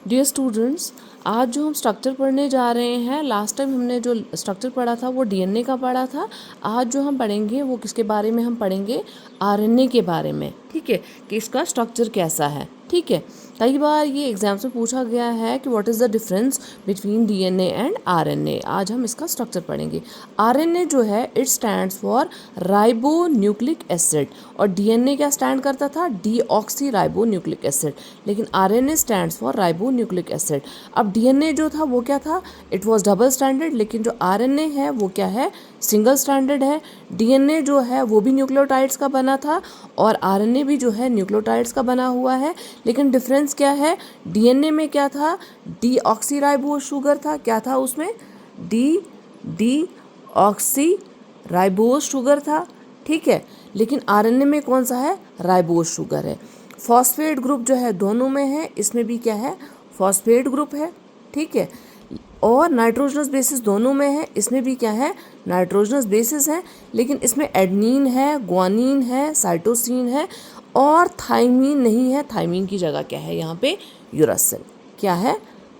Dear students, आज जो हम स्ट्रक्चर पढ़ने जा रहे हैं, लास्ट टाइम हमने जो स्ट्रक्चर पढ़ा था वो डीएनए का पढ़ा था। आज जो हम पढ़ेंगे वो किसके बारे में हम पढ़ेंगे, आरएनए के बारे में। ठीक है, कि इसका स्ट्रक्चर कैसा है। ठीक है, कई बार ये एग्जाम्स में पूछा गया है कि what is the difference between DNA and RNA. आज हम इसका स्ट्रक्चर पढ़ेंगे। आरएनए जो है it stands for ribo nucleic acid, और डीएनए क्या स्टैंड करता था, डीऑक्सी राइबो न्यूक्लिक एसिड, लेकिन RNA stands for ribo nucleic acid. अब डीएनए जो था वो क्या था, इट वाज डबल स्टैंडर्ड, लेकिन जो आरएनए है वो क्या है, सिंगल स्टैंडर्ड है। डीएनए जो है वो भी न्यूक्लियोटाइड्स का बना था और आरएनए भी जो है न्यूक्लियोटाइड्स का बना हुआ है, लेकिन डिफरेंस क्या है, डीएनए में क्या था, डीऑक्सीराइबोस शुगर था। क्या था उसमें, डीऑक्सीराइबोस शुगर था। ठीक है, लेकिन आरएनए में कौन सा है, राइबोस शुगर है। फॉस्फेट ग्रुप जो है दोनों में है, इसमें भी क्या है, फॉस्फेट ग्रुप है। ठीक है, और नाइट्रोजनस बेसिस दोनों में है, इसमें भी क्या है, नाइट्रोजनस बेसिस है, लेकिन इसमें एडनीन है, ग्वानीन है, साइटोसिन है और थाइमीन नहीं है। थाइमीन की जगह क्या है यहाँ पे, यूरासिल। क्या है,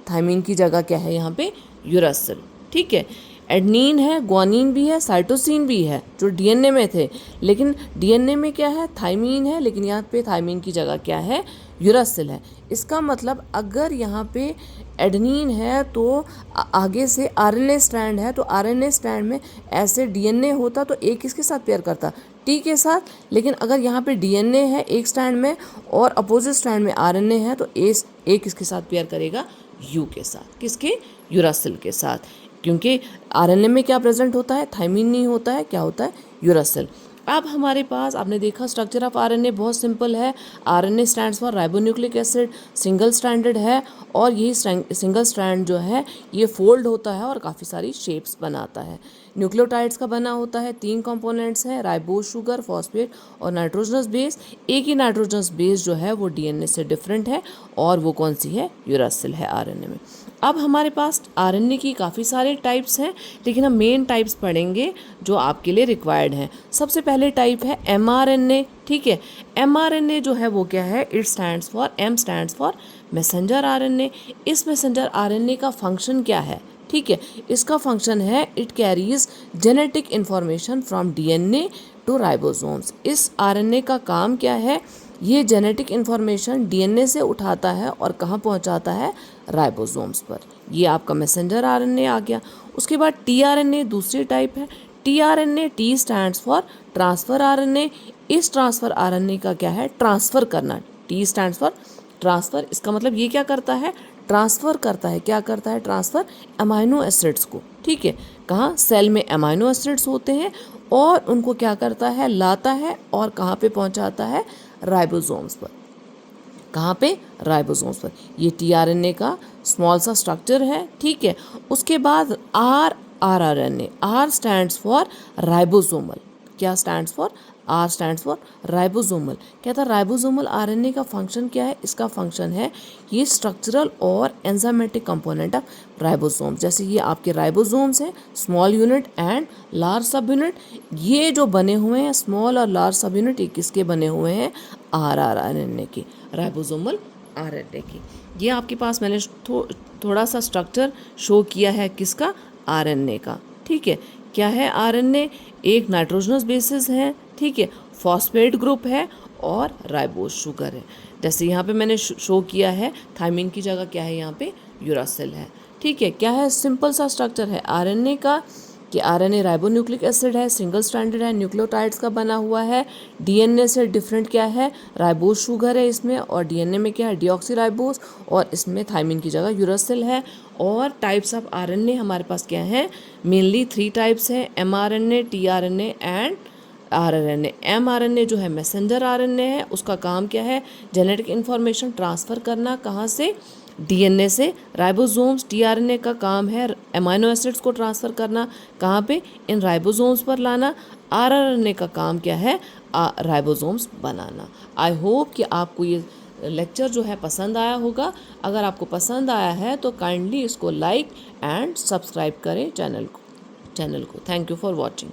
थाइमीन की जगह क्या है यहाँ पे, यूरासिल। ठीक है, एडनीन है, ग्वानीन भी है, साइटोसिन भी है जो डीएनए में थे, लेकिन डीएनए में क्या है, थाइमीन है, लेकिन यहाँ पे थाइमीन की जगह क्या है, यूरासिल है। इसका मतलब अगर यहाँ पे एडनीन है तो आगे से आरएनए स्ट्रैंड है, तो आरएनए स्ट्रैंड में ऐसे डीएनए होता तो एक किसके साथ पेयर करता, टी के साथ। लेकिन अगर यहाँ पे डीएनए है एक स्ट्रैंड में और अपोजिट स्ट्रैंड में आरएनए है, तो ए किसके साथ पेयर करेगा, यू के साथ। किसके, यूरासिल के साथ, क्योंकि आरएनए में क्या प्रेजेंट होता है, थाइमीन नहीं होता है, क्या होता है, यूरासिल। अब हमारे पास आपने देखा स्ट्रक्चर ऑफ आरएनए बहुत सिंपल है। RNA stands for ribonucleic acid, single stranded है, और यही सिंगल स्ट्रैंड जो है ये फोल्ड होता है और काफ़ी सारी शेप्स बनाता है। न्यूक्लियोटाइड्स का बना होता है, 3 कंपोनेंट्स हैं, राइबोस शुगर, फॉस्फेट और नाइट्रोजनस बेस। एक ही नाइट्रोजनस बेस जो है वो डीएनए से डिफरेंट है, और वो कौन सी है, यूरासिल है आरएनए में। अब हमारे पास आरएनए की काफ़ी सारे टाइप्स हैं, लेकिन हम मेन टाइप्स पढ़ेंगे जो आपके लिए रिक्वायर्ड हैं। सबसे पहले टाइप है एमआरएनए। ठीक है, एमआरएनए जो है वो क्या है, it stands for, M stands for messenger RNA. इस मैसेंजर आरएनए का फंक्शन क्या है, ठीक है, इसका फंक्शन है it carries genetic information from DNA to ribosomes. इस आरएनए का काम क्या है, ये जेनेटिक इन्फॉर्मेशन डीएनए से उठाता है और कहाँ पहुँचाता है, राइबोसोम्स पर। ये आपका मैसेंजर आरएनए आ गया। उसके बाद टीआरएनए दूसरी टाइप है। TRNA, T stands for transfer RNA. इस ट्रांसफर आरएनए का क्या है, ट्रांसफर करना। टी स्टैंड्स फॉर ट्रांसफर, इसका मतलब ये क्या करता है, ट्रांसफर करता है। क्या करता है, ट्रांसफर अमाइनो एसिड्स को। ठीक है, कहाँ, सेल में अमाइनो एसिड्स होते हैं और उनको क्या करता है, लाता है और कहाँ पे पहुँचाता है, राइबोसोम्स पर। कहाँ पे, राइबोसोम्स पर। ये टीआरएनए का स्मॉल सा स्ट्रक्चर है। ठीक है, उसके बाद rRNA, R stands for ribosomal. क्या stands for, R stands for ribosomal. क्या था, राइबोसोमल आरएनए का फंक्शन क्या है, इसका फंक्शन है ये स्ट्रक्चरल और एंजाइमेटिक कंपोनेंट ऑफ राइबोसोम। जैसे ये आपके राइबोसोम्स हैं, स्मॉल यूनिट एंड लार्ज सब यूनिट। ये जो बने हुए हैं स्मॉल और लार्ज सब यूनिट, ये किसके बने हुए हैं, आरआरएनए के, राइबोसोमल आरएनए की। ये आपके पास मैंने थोड़ा सा स्ट्रक्चर शो किया है किसका, आरएनए का। ठीक है, क्या है आरएनए, एक नाइट्रोजनस बेसिस है, ठीक है, फॉस्फेट ग्रुप है और राइबोस शुगर है। जैसे यहाँ पे मैंने शो किया है, थाइमीन की जगह क्या है यहाँ पे, यूरासिल है। ठीक है, क्या है, सिंपल सा स्ट्रक्चर है आरएनए का कि आरएनए राइबोन्यूक्लिक एसिड है, सिंगल स्ट्रैंडेड है, न्यूक्लियोटाइड्स का बना हुआ है। डीएनए से डिफरेंट क्या है, राइबोस शुगर है इसमें, और डीएनए में क्या है, डीऑक्सीराइबोस, और इसमें थाइमीन की जगह यूरासिल है। और टाइप्स ऑफ आरएनए हमारे पास क्या है, मेनली 3 टाइप्स हैं, mRNA, tRNA and rRNA. MRNA जो है मैसेंजर आरएनए है, उसका काम क्या है, जेनेटिक इन्फॉर्मेशन ट्रांसफ़र करना, कहाँ से, डीएनए से राइबोसोम्स। टीआरएनए का काम है अमाइनो एसिड्स को ट्रांसफ़र करना, कहाँ पे, इन राइबोसोम्स पर लाना। आरआरएनए का काम क्या है, राइबोसोम्स बनाना। आई होप कि आपको ये लेक्चर जो है पसंद आया होगा। अगर आपको पसंद आया है तो काइंडली इसको लाइक एंड सब्सक्राइब करें चैनल को। Thank you for watching.